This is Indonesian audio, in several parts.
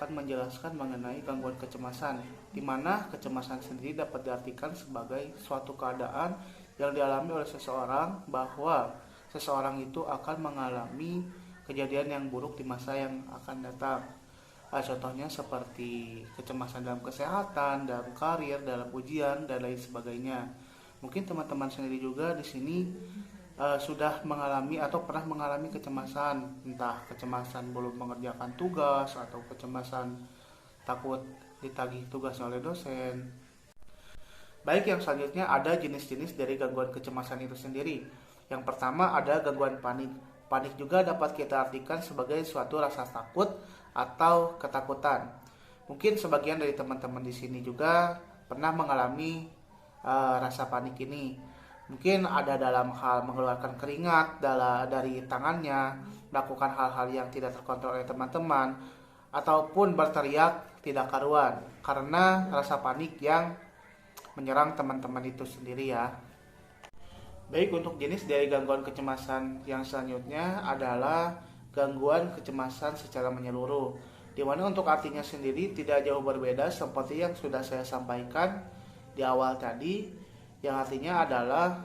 akan menjelaskan mengenai gangguan kecemasan, di mana kecemasan sendiri dapat diartikan sebagai suatu keadaan yang dialami oleh seseorang bahwa seseorang itu akan mengalami kejadian yang buruk di masa yang akan datang. Contohnya seperti kecemasan dalam kesehatan, dalam karir, dalam ujian, dan lain sebagainya. Mungkin teman-teman sendiri juga di sini sudah mengalami atau pernah mengalami kecemasan, entah kecemasan belum mengerjakan tugas atau kecemasan takut ditagih tugas oleh dosen. Baik, yang selanjutnya ada jenis-jenis dari gangguan kecemasan itu sendiri. Yang pertama ada gangguan panik. Panik juga dapat kita artikan sebagai suatu rasa takut atau ketakutan. Mungkin sebagian dari teman-teman di sini juga pernah mengalami rasa panik ini. Mungkin ada dalam hal mengeluarkan keringat dari tangannya, melakukan hal-hal yang tidak terkontrol oleh teman-teman, ataupun berteriak tidak karuan karena rasa panik yang menyerang teman-teman itu sendiri ya. Baik, untuk jenis dari gangguan kecemasan yang selanjutnya adalah gangguan kecemasan secara menyeluruh, di mana untuk artinya sendiri tidak jauh berbeda seperti yang sudah saya sampaikan di awal tadi, yang artinya adalah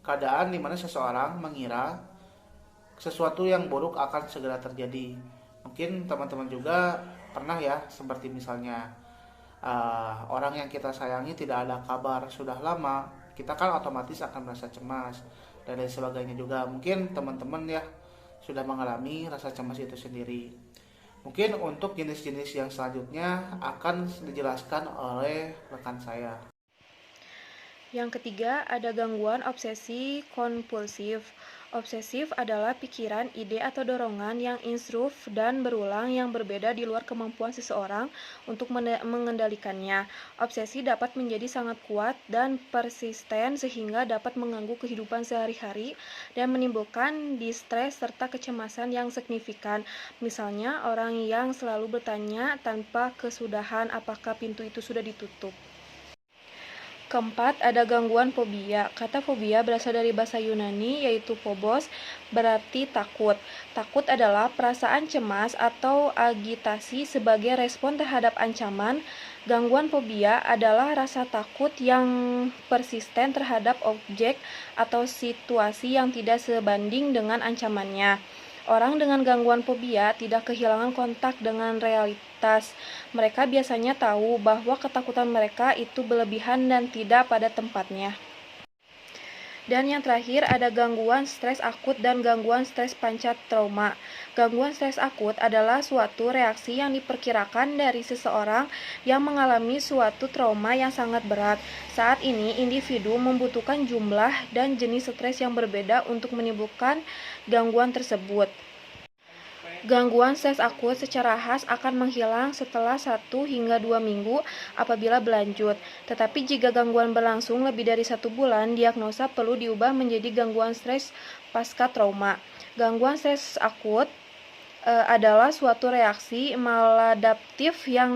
keadaan di mana seseorang mengira sesuatu yang buruk akan segera terjadi. Mungkin teman-teman juga pernah ya, seperti misalnya orang yang kita sayangi tidak ada kabar sudah lama, kita kan otomatis akan merasa cemas dan lain sebagainya juga. Mungkin teman-teman ya sudah mengalami rasa cemas itu sendiri. Mungkin untuk jenis-jenis yang selanjutnya akan dijelaskan oleh rekan saya. Yang ketiga, ada gangguan obsesi kompulsif. Obsesif adalah pikiran, ide, atau dorongan yang intrusif dan berulang yang berbeda di luar kemampuan seseorang untuk mengendalikannya. Obsesi dapat menjadi sangat kuat dan persisten sehingga dapat mengganggu kehidupan sehari-hari dan menimbulkan distres serta kecemasan yang signifikan. Misalnya, orang yang selalu bertanya tanpa kesudahan apakah pintu itu sudah ditutup. Keempat, ada gangguan fobia. Kata fobia berasal dari bahasa Yunani, yaitu phobos, berarti takut. Takut adalah perasaan cemas atau agitasi sebagai respon terhadap ancaman. Gangguan fobia adalah rasa takut yang persisten terhadap objek atau situasi yang tidak sebanding dengan ancamannya. Orang dengan gangguan fobia tidak kehilangan kontak dengan realitas. Mereka biasanya tahu bahwa ketakutan mereka itu berlebihan dan tidak pada tempatnya. Dan yang terakhir ada gangguan stres akut dan gangguan stres pasca trauma. Gangguan stres akut adalah suatu reaksi yang diperkirakan dari seseorang yang mengalami suatu trauma yang sangat berat. Saat ini, individu membutuhkan jumlah dan jenis stres yang berbeda untuk menimbulkan gangguan tersebut. Gangguan stres akut secara khas akan menghilang setelah 1 hingga 2 minggu apabila berlanjut. Tetapi jika gangguan berlangsung lebih dari 1 bulan, diagnosa perlu diubah menjadi gangguan stres pasca trauma. Gangguan stres akut adalah suatu reaksi maladaptif yang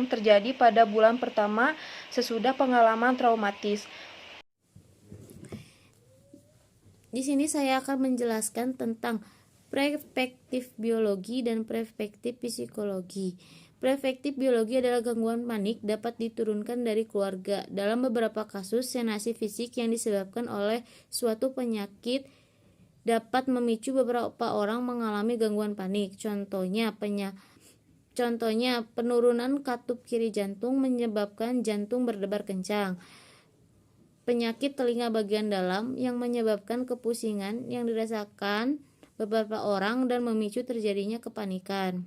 terjadi pada bulan pertama sesudah pengalaman traumatis. Di sini saya akan menjelaskan tentang perspektif biologi dan perspektif psikologi. Perspektif biologi adalah gangguan panik dapat diturunkan dari keluarga. Dalam beberapa kasus, sensasi fisik yang disebabkan oleh suatu penyakit dapat memicu beberapa orang mengalami gangguan panik. Contohnya penurunan katup kiri jantung menyebabkan jantung berdebar kencang. Penyakit telinga bagian dalam yang menyebabkan kepusingan yang dirasakan beberapa orang dan memicu terjadinya kepanikan.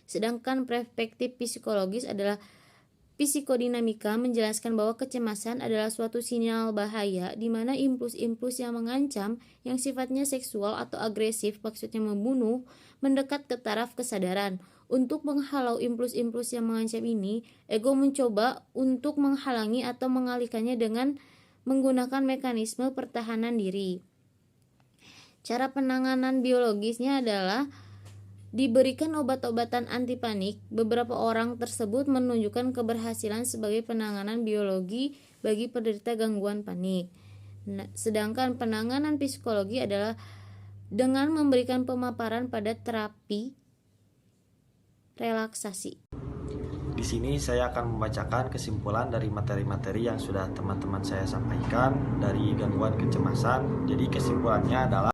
Sedangkan perspektif psikologis adalah psikodinamika, menjelaskan bahwa kecemasan adalah suatu sinyal bahaya di mana impuls-impuls yang mengancam, yang sifatnya seksual atau agresif, maksudnya membunuh, mendekat ke taraf kesadaran. Untuk menghalau impuls-impuls yang mengancam ini, ego mencoba untuk menghalangi atau mengalihkannya dengan menggunakan mekanisme pertahanan diri. Cara penanganan biologisnya adalah diberikan obat-obatan anti panik. Beberapa orang tersebut menunjukkan keberhasilan sebagai penanganan biologi bagi penderita gangguan panik. Sedangkan penanganan psikologi adalah dengan memberikan pemaparan pada terapi relaksasi. Di sini saya akan membacakan kesimpulan dari materi-materi yang sudah teman-teman saya sampaikan dari gangguan kecemasan. Jadi kesimpulannya adalah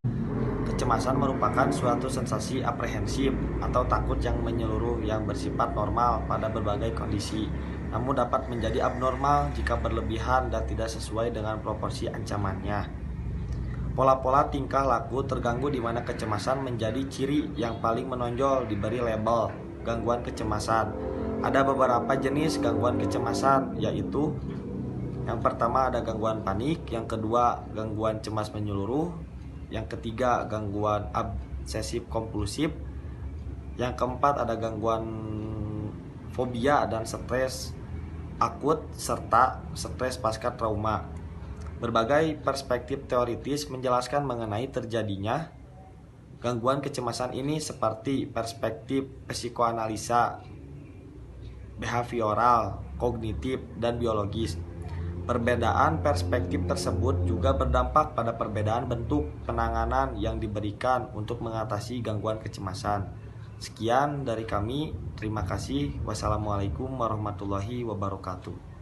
kecemasan merupakan suatu sensasi aprehensif atau takut yang menyeluruh yang bersifat normal pada berbagai kondisi, namun dapat menjadi abnormal jika berlebihan dan tidak sesuai dengan proporsi ancamannya. Pola-pola tingkah laku terganggu di mana kecemasan menjadi ciri yang paling menonjol diberi label gangguan kecemasan. Ada beberapa jenis gangguan kecemasan, yaitu yang pertama ada gangguan panik, yang kedua gangguan cemas menyeluruh, yang ketiga gangguan obsesif kompulsif, yang keempat ada gangguan fobia dan stres akut serta stres pasca trauma. Berbagai perspektif teoritis menjelaskan mengenai terjadinya gangguan kecemasan ini seperti perspektif psikoanalisa, behavioral, kognitif, dan biologis. Perbedaan perspektif tersebut juga berdampak pada perbedaan bentuk penanganan yang diberikan untuk mengatasi gangguan kecemasan. Sekian dari kami, terima kasih. Wassalamualaikum warahmatullahi wabarakatuh.